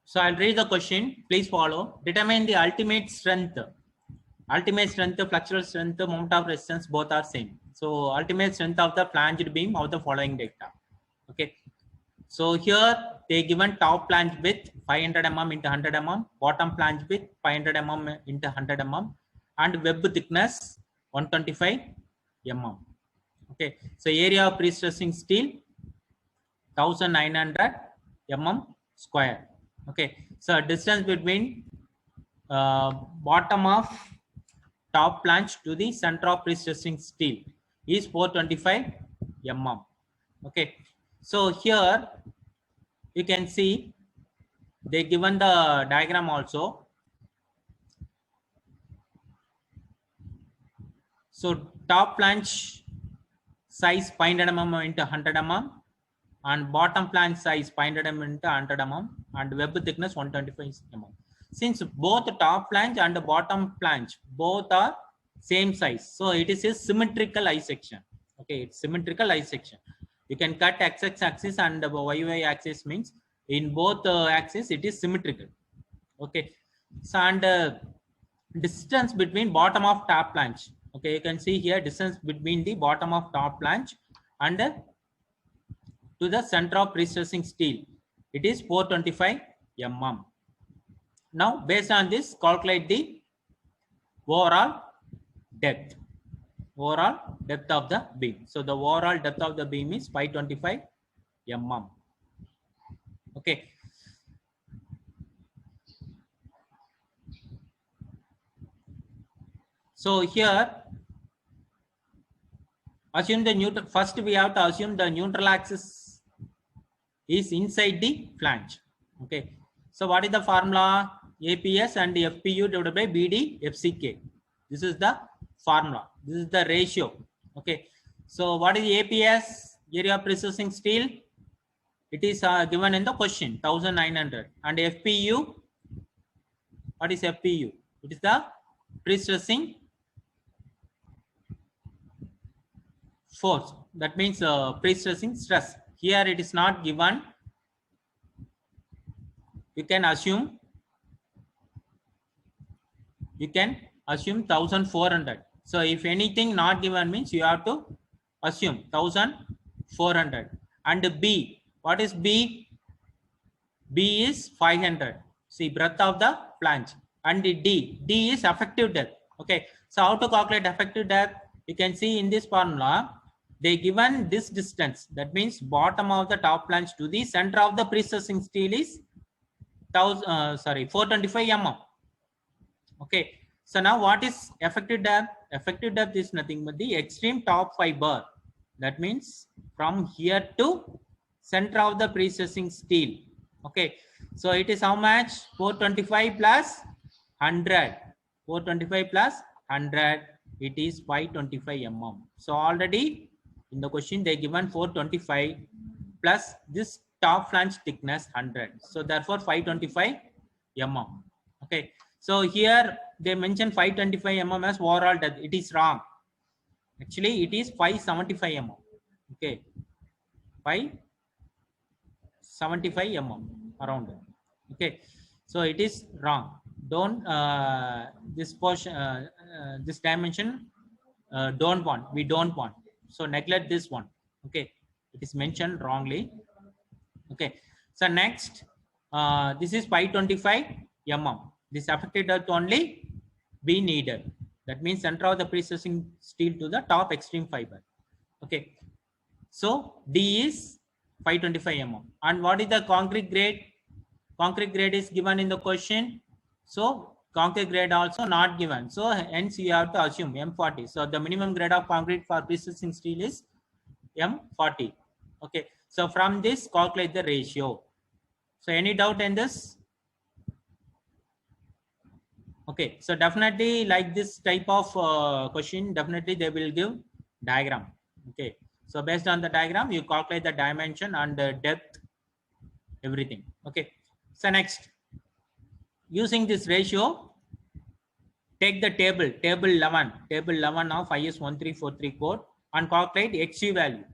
So I'll read the question. Please follow. Determine the ultimate strength. Ultimate strength, flexural strength, moment of resistance, both are same. So ultimate strength of the flanged beam of the following data. Okay. So here they given top flange width 500 mm into 100 mm, bottom flange width 500 mm into 100 mm, and web thickness 125 mm. Okay. So area of pre-stressing steel 1900 mm square. Okay. So distance between bottom of top flange to the center of pre-stressing steel is 425 mm. Okay. So here you can see they given the diagram also. So top flange size 500 mm into 100 mm and bottom flange size 500 mm into 100 mm and web thickness 125 mm. Since both top flange and the bottom flange both are same size, so it is a symmetrical I section. Okay, it's symmetrical I section. You can cut x axis and the y axis, means in both axes it is symmetrical. Okay, so and distance between bottom of top flange. Okay, you can see here distance between the bottom of top flange and to the center of pre-stressing steel, it is 425 mm. Now based on this, calculate the overall depth. Overall depth of the beam. So the overall depth of the beam is 525 mm. Okay. So here assume the neutral. First we have to assume the neutral axis is inside the flange. Okay. So what is the formula? APS and FPU divided by BD FCK. This is the formula. This is the ratio. Okay. So what is APS? Area of pre-stressing steel. It is given in the question 1900. And FPU. What is FPU? It is the pre-stressing force. That means pre-stressing stress. Here it is not given. You can assume 1400. So if anything not given, means you have to assume 1400. And B, what is B? B is 500. See, breadth of the flange. And D is effective depth. Okay, so how to calculate effective depth? You can see in this formula they given this distance. That means bottom of the top flange to the center of the pre-stressing steel is 425 mm. Okay, so now what is effective depth? Effective depth is nothing but the extreme top fiber. That means from here to center of the pre-stressing steel. Okay, so it is how much? 425 plus 100. 425 plus 100. It is 525 mm. So already in the question they given 425 plus this top flange thickness 100. So therefore 525 mm. Okay. So here they mention 525 mm as overall depth. It is wrong. Actually, it is 575 mm. Okay, 575 mm around. Okay, so it is wrong. Don't this portion, this dimension, don't want. We don't want. So neglect this one. Okay, it is mentioned wrongly. Okay, so next, this is 525 mm. This affected depth only we needed. That means center of the pre-stressing steel to the top extreme fiber. Okay, so D is 525 mm. And what is the concrete grade? Concrete grade is given in the question. So concrete grade also not given. So hence you have to assume M40. So the minimum grade of concrete for pre-stressing steel is M40. Okay, so from this calculate the ratio. So any doubt in this? Okay, so definitely like this type of question, definitely they will give diagram. Okay, so based on the diagram, you calculate the dimension and the depth, everything. Okay, so next, using this ratio, take the table 11 of IS 1343 code and calculate XU value.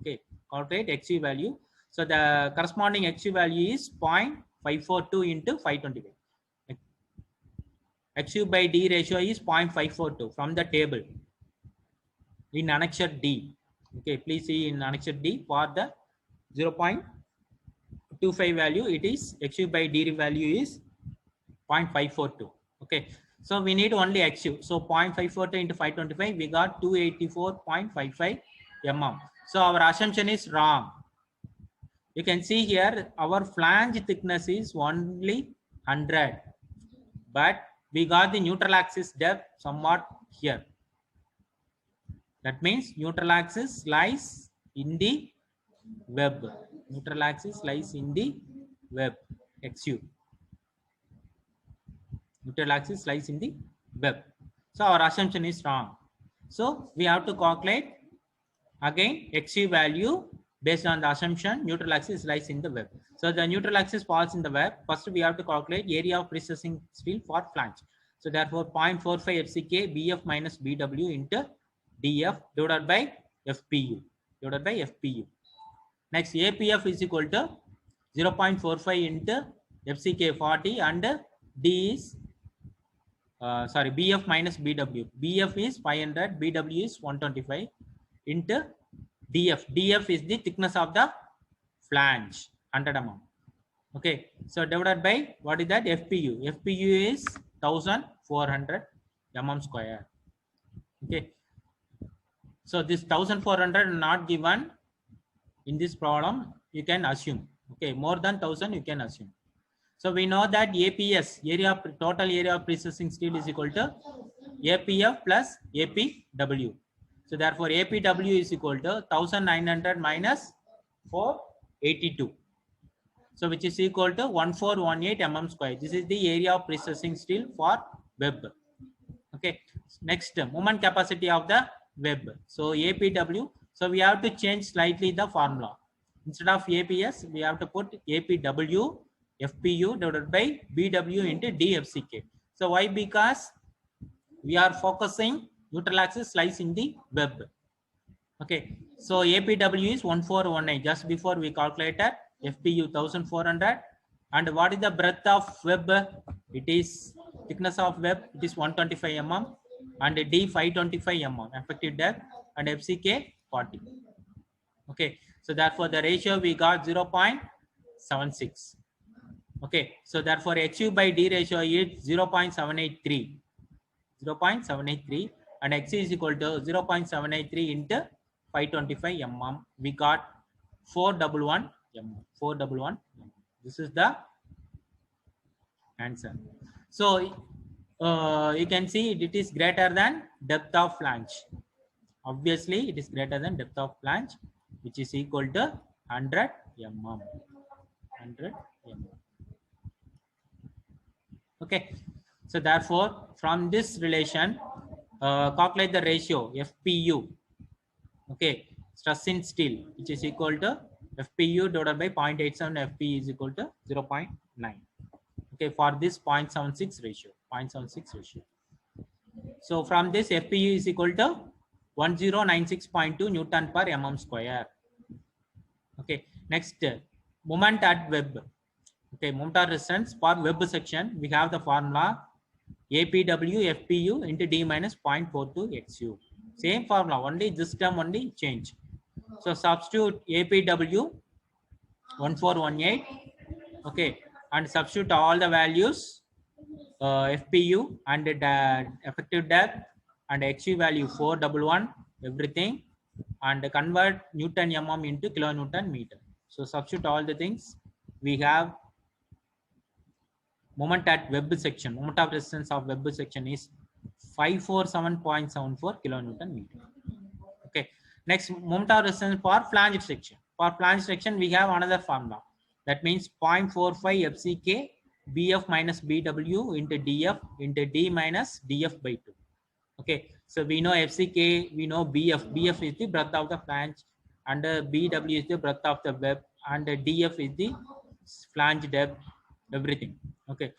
Okay, calculate XU value. So the corresponding XU value is 0.5 542 into 525. XU by D ratio is 0.542 from the table in annexure D. Okay, please see in annexure D for the 0.25 value, it is XU by D value is 0.542. Okay, so we need only XU. So 0.542 into 525, we got 284.55 mm. So our assumption is wrong. You can see here our flange thickness is only 100, but we got the neutral axis depth somewhat here. That means neutral axis lies in the web. Neutral axis lies in the web. XU. Neutral axis lies in the web. So our assumption is wrong. So we have to calculate again XU value based on the assumption neutral axis lies in the web. So the neutral axis falls in the web. First we have to calculate area of precessing steel for flange. So therefore 0.45 FCK BF minus BW into DF divided by FPU. Next APF is equal to 0.45 into FCK 40 and D is BF minus BW. BF is 500, BW is 125 into DF. DF is the thickness of the flange, 100 mm. Okay, so divided by what is that? FPU. FPU is 1400 mm square. Okay, so this 1400 not given in this problem. You can assume. Okay, more than 1000 you can assume. So we know that APS, total area of precessing steel, is equal to APF plus APW. So therefore APW is equal to 1900 minus 482. So which is equal to 1418 mm square. This is the area of precessing steel for web. Okay. Next, moment capacity of the web. So APW. So we have to change slightly the formula. Instead of APS, we have to put APW FPU divided by BW into DFCK. So why? Because we are focusing neutral axis lies in the web. Okay, so APW is 1418. Just before we calculated FPU 1400. And what is the breadth of web? It is thickness of web. It is 125 mm and D 525 mm effective depth and FCK 40. Okay, so therefore the ratio we got 0.76. Okay, so therefore XU by D ratio is 0.783. 0.783 and XU is equal to 0.783 into 525 mm. We got 411 mm. 411 mm. This is the answer. So you can see it is greater than depth of flange. Obviously, it is greater than depth of flange, which is equal to 100 mm. 100 mm. Okay, so therefore from this relation calculate the ratio FPU. Okay, stress in steel, which is equal to FPU divided by 0.87. FP is equal to 0.9. Okay, for this 0.76 ratio. So from this FPU is equal to 1096.2 Newton per mm square. Okay, next moment at web. Okay, moment of resistance for web section, we have the formula APW FPU into D minus 0.42 XU. Same formula, only this term only change. So substitute APW 1418. Okay, and substitute all the values FPU and effective depth and XU value 411 everything, and convert Newton mm into kilonewton meter. So substitute all the things. We have moment at web section, moment of resistance of web section is 547.74 kilonewton meter. Okay, next moment of resistance for flange section. For flange section we have another formula, that means 0.45 FCK BF minus BW into DF into D minus DF by 2. Okay, so we know FCK, we know BF. BF is the breadth of the flange and BW is the breadth of the web and DF is the flange depth, everything. Okay,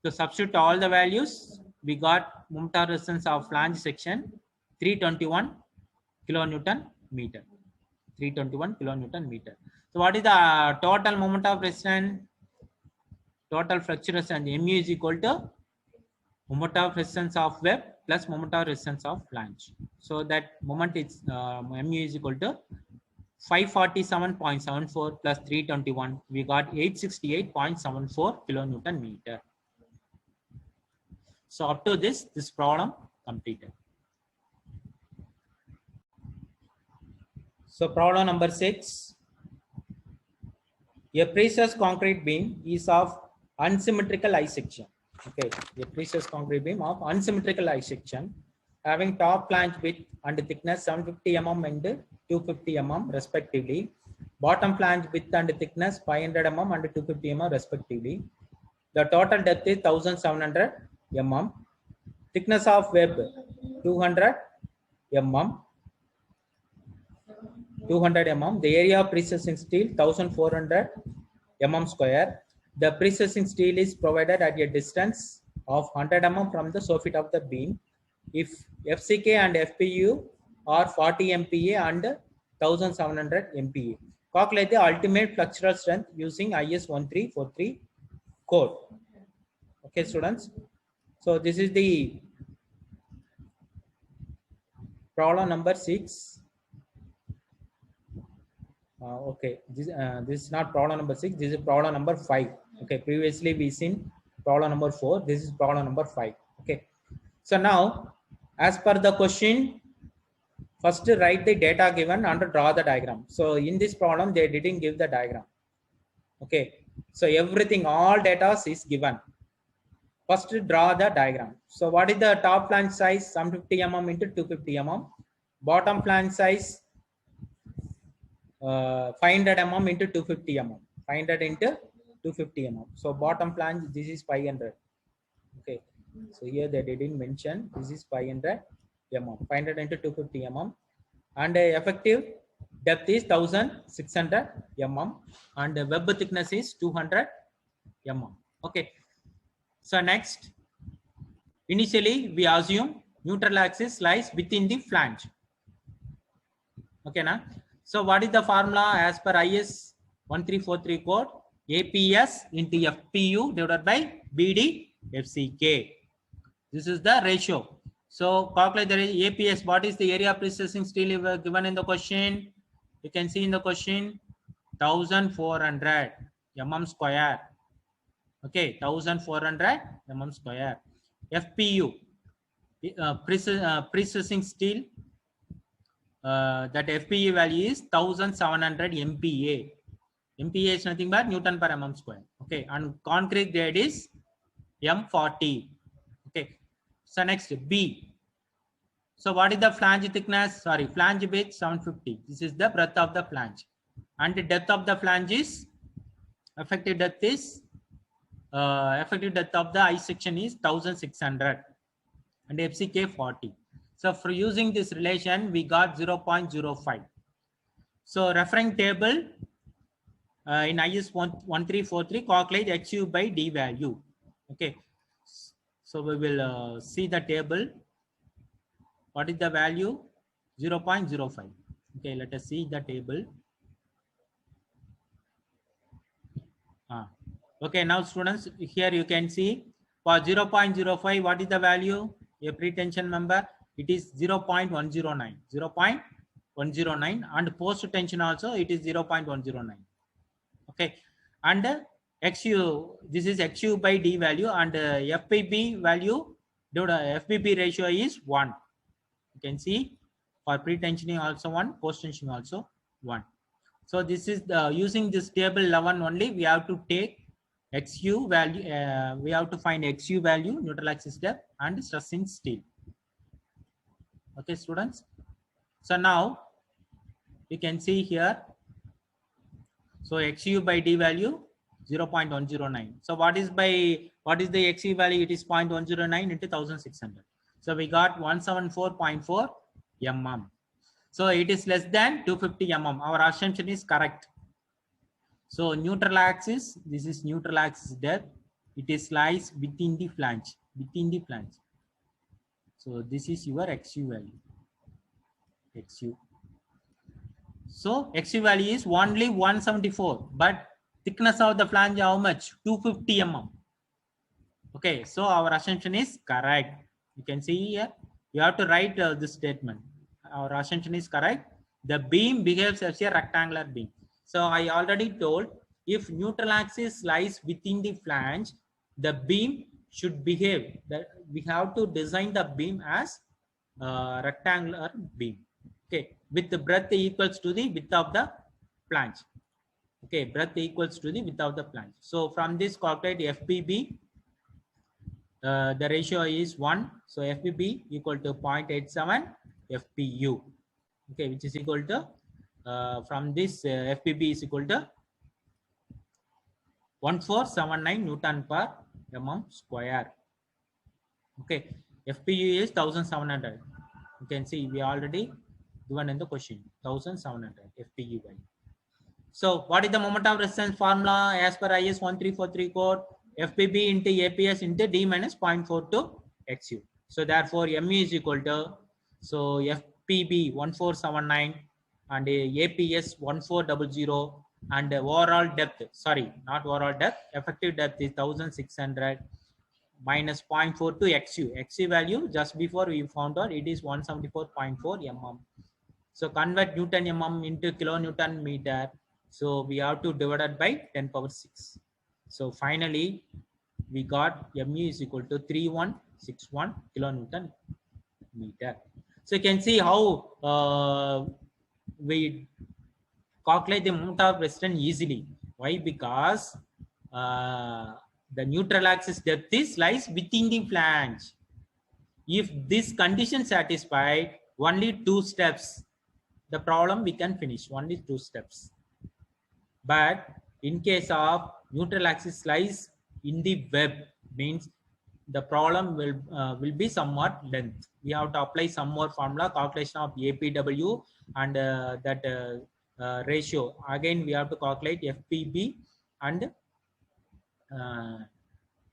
so substitute all the values. We got moment of resistance of flange section 321 kilonewton meter. 321 kilonewton meter. So what is the total moment of resistance? total flexure resistance mu is equal to moment of resistance of web plus moment of resistance of flange. So that moment is mu is equal to 547.74 plus 321. We got 868.74 kilonewton meter. So up to this problem completed. So problem number 6. A precise concrete beam is of unsymmetrical I section. Okay, a precise concrete beam of unsymmetrical I section having top flange width and thickness 750 mm and 250 mm respectively, bottom flange width and thickness 500 mm and 250 mm respectively. The total depth is 1700 mm. Thickness of web 200 mm. 200 mm. The area of precessing steel 1400 mm square. The precessing steel is provided at a distance of 100 mm from the soffit of the beam. If FCK and FPU are 40 MPa and 1700 MPa. Calculate the ultimate flexural strength using IS 1343 code. Okay, students. So this is the problem number 6. Okay, this is not problem number 6. This is problem number 5. Okay, previously we seen problem number 4. This is problem number 5. Okay, so now as per the question, first write the data given and draw the diagram. So in this problem they didn't give the diagram. Okay, so everything, all data is given. First draw the diagram. So what is the top flange size? 750 mm into 250 mm. Bottom flange size 500 mm into 250 mm. 500 into 250 mm. So bottom flange, this is 500. Okay, so here they didn't mention. This is 500 mm. 500 into 250 mm. And effective depth is 1600 mm. And web thickness is 200 mm. Okay, so next, initially we assume neutral axis lies within the flange. Okay, now. So what is the formula as per IS 1343 code? APS into FPU divided by BD FCK. This is the ratio. So calculate the APS. What is the area of precessing steel given in the question? You can see in the question 1400 mm square. Okay, 1400 mm square. FPU, precessing steel. That FPE value is 1700 MPa. MPa is nothing but Newton per mm square. Okay, and concrete grade is M40. Okay, so next B. So what is the flange thickness? Sorry, flange width 750. This is the breadth of the flange, and the depth of the flange is effective depth of the I section is 1600 and FCK 40. So for using this relation, we got 0.05. So referring table in IS 1343, calculate HU by D value. Okay, so we will see the table. What is the value? 0.05. Okay, let us see the table. Okay, now students, here you can see for 0.05, what is the value? A pretension member, it is 0.109. 0.109, and post tension also it is 0.109. Okay, and XU, this is XU by D value, and FPB value, FPB ratio is 1. You can see for pre-tensioning also 1, post tensioning also 1. So this is the using this table 11 only, we have to take XU value, we have to find XU value, neutral axis depth, and stress in steel. Okay, students. So now you can see here. So XU by D value 0.109. So what is the XU value? It is 0.109 into 1600. So we got 174.4 mm. So it is less than 250 mm. Our assumption is correct. So neutral axis, this is neutral axis depth. It is lies within the flange. So this is your XU value. XU. So XU value is only 174, but Thickness of the flange how much? 250 mm. Okay, so our assumption is correct. You can see here, you have to write this statement. Our assumption is correct. The beam behaves as a rectangular beam. So I already told, if neutral axis lies within the flange, the beam should behave. That we have to design the beam as rectangular beam. Okay, with the breadth equals to the width of the flange. Okay, breadth equals to the width of the flange. So from this calculate FBB. The ratio is 1. So FBB equal to 0.87 FPU. Okay, which is equal to, from this FBB is equal to 1479 Newton per mm square. Okay, FPU is 1700. You can see we already given in the question 1700 FPU value. So what is the moment of resistance formula as per IS 1343 code? FBB into APS into D minus 0.42 XU. So therefore MU is equal to, so FPB 1479 and APS 1400 and overall depth, sorry, not overall depth, effective depth is 1600 minus 0.42 XU. XU value just before we found out it is 174.4 mm. So convert Newton mm into kilonewton meter. So we have to divide it by 10 power 6. So finally, we got mu is equal to 3161 kilonewton meter. So you can see how we calculate the moment of resistance easily. Why? Because the neutral axis depth is lies within the flange. If this condition satisfied, only 2 steps, the problem we can finish, only 2 steps. But in case of neutral axis lies in the web, means the problem will be somewhat length. We have to apply some more formula, calculation of APW and that ratio. Again, we have to calculate FPB and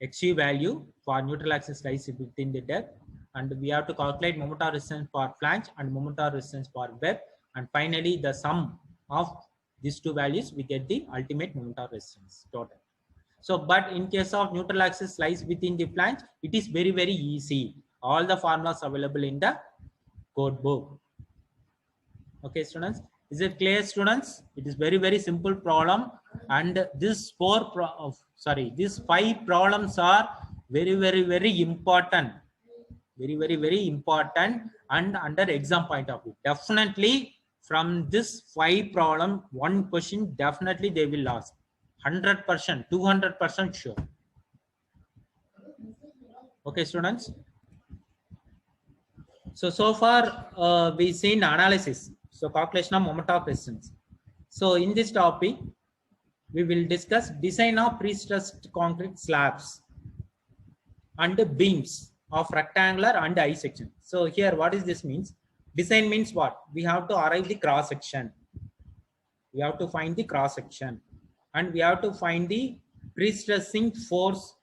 XU value for neutral axis lies within the depth, and we have to calculate moment of resistance for flange and moment of resistance for web, and finally the sum of these 2 values we get the ultimate moment of resistance total. So but in case of neutral axis lies within the flange, it is very easy. All the formulas available in the code book. Okay students, is it clear students? It is very simple problem, and these these 5 problems are very important, very important, and under exam point of view, definitely from this 5 problem 1 question definitely they will ask, 100%, 200% sure. Okay students, so far we seen analysis, so calculation of moment of resistance. So in this topic we will discuss design of pre-stressed concrete slabs and beams of rectangular and I section. So here what is this means? Design means what? We have to arrive the cross section, we have to find the cross section, and we have to find the pre-stressing force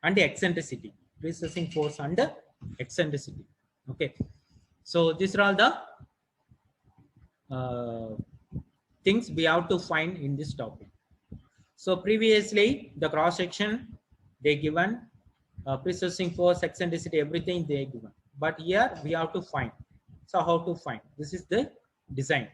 and eccentricity, pre-stressing force and eccentricity. Okay, so these are all the things we have to find in this topic. So previously the cross section they given, pre-stressing force, eccentricity, everything they given, but here we have to find. So how to find? This is the design.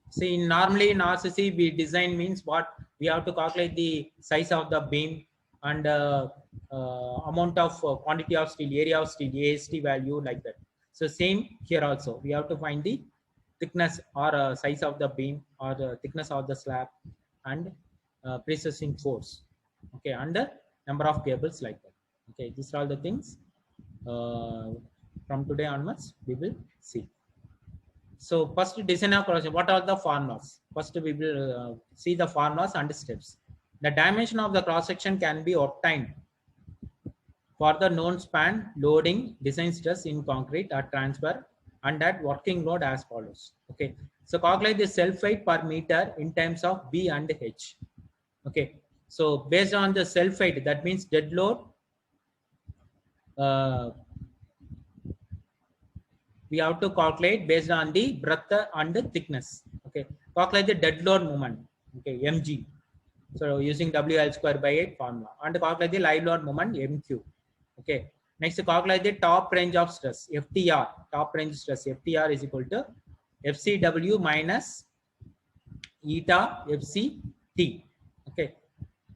See, normally in RCC we design means what? We have to calculate the size of the beam and amount of quantity of steel, area of steel, AST value, like that. So same here also, we have to find the thickness or size of the beam or the thickness of the slab and pre-stressing force. Okay, and the number of cables, like that. Okay, these are all the things from today onwards we will see. So first, design of cross section. What are the formulas? First we will see the formulas and steps. The dimension of the cross section can be obtained for the known span, loading, design stress in concrete or transfer, and at working load as follows. Okay, so calculate the self weight per meter in terms of B and H. Okay, so based on the self weight, that means dead load, we have to calculate based on the breadth and the thickness. Okay, calculate the dead load moment. Okay, mg. So using WL square by 8 formula and calculate the live load moment MQ. Okay. Next, calculate the top range of stress FTR. Top range stress FTR is equal to FCW minus eta FCT. Okay.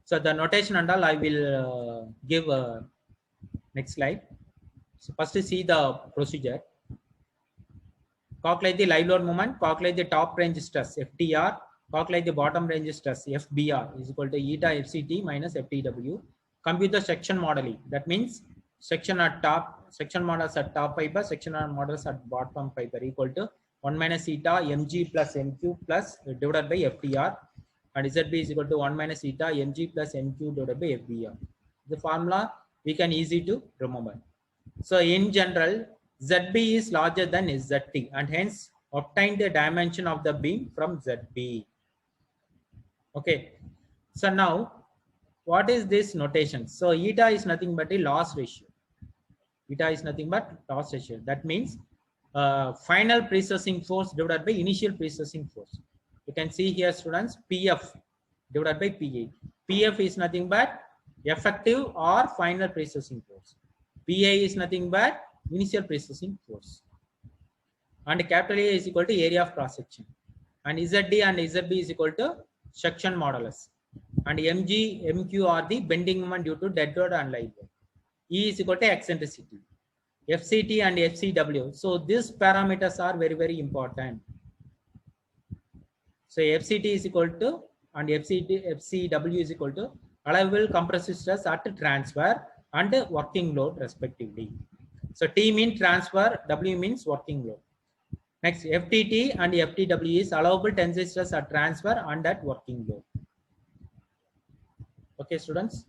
So the notation and all I will give next slide. So first see the procedure. Calculate the live load moment, calculate the top range stress FTR, calculate the bottom range stress FBR is equal to eta FCT minus FTW. Compute the section modeling. That means section at top, section models at top fiber, section models at bottom fiber equal to 1 minus eta mg plus mq plus divided by FTR, and ZB is equal to 1 minus eta mg plus mq divided by FBR. The formula we can easy to remember. So in general, ZB is larger than ZT and hence obtain the dimension of the beam from ZB. Okay. So now, what is this notation? So eta is nothing but a loss ratio. Eta is nothing but loss ratio. That means final precessing force divided by initial precessing force. You can see here, students, PF divided by PA. PF is nothing but effective or final precessing force. PA is nothing but initial precessing force. And capital A is equal to area of cross section. And ZD and ZB is equal to section modulus. And MG, MQ are the bending moment due to dead load and live load. E is equal to eccentricity. FCT and FCW. So these parameters are very, very important. So FCT is equal to and FCW is equal to allowable compressive stress at transfer and working load respectively. So T means transfer, W means working load. Next, FTT and FTW is allowable tensile stress at transfer and at working load. Okay, students.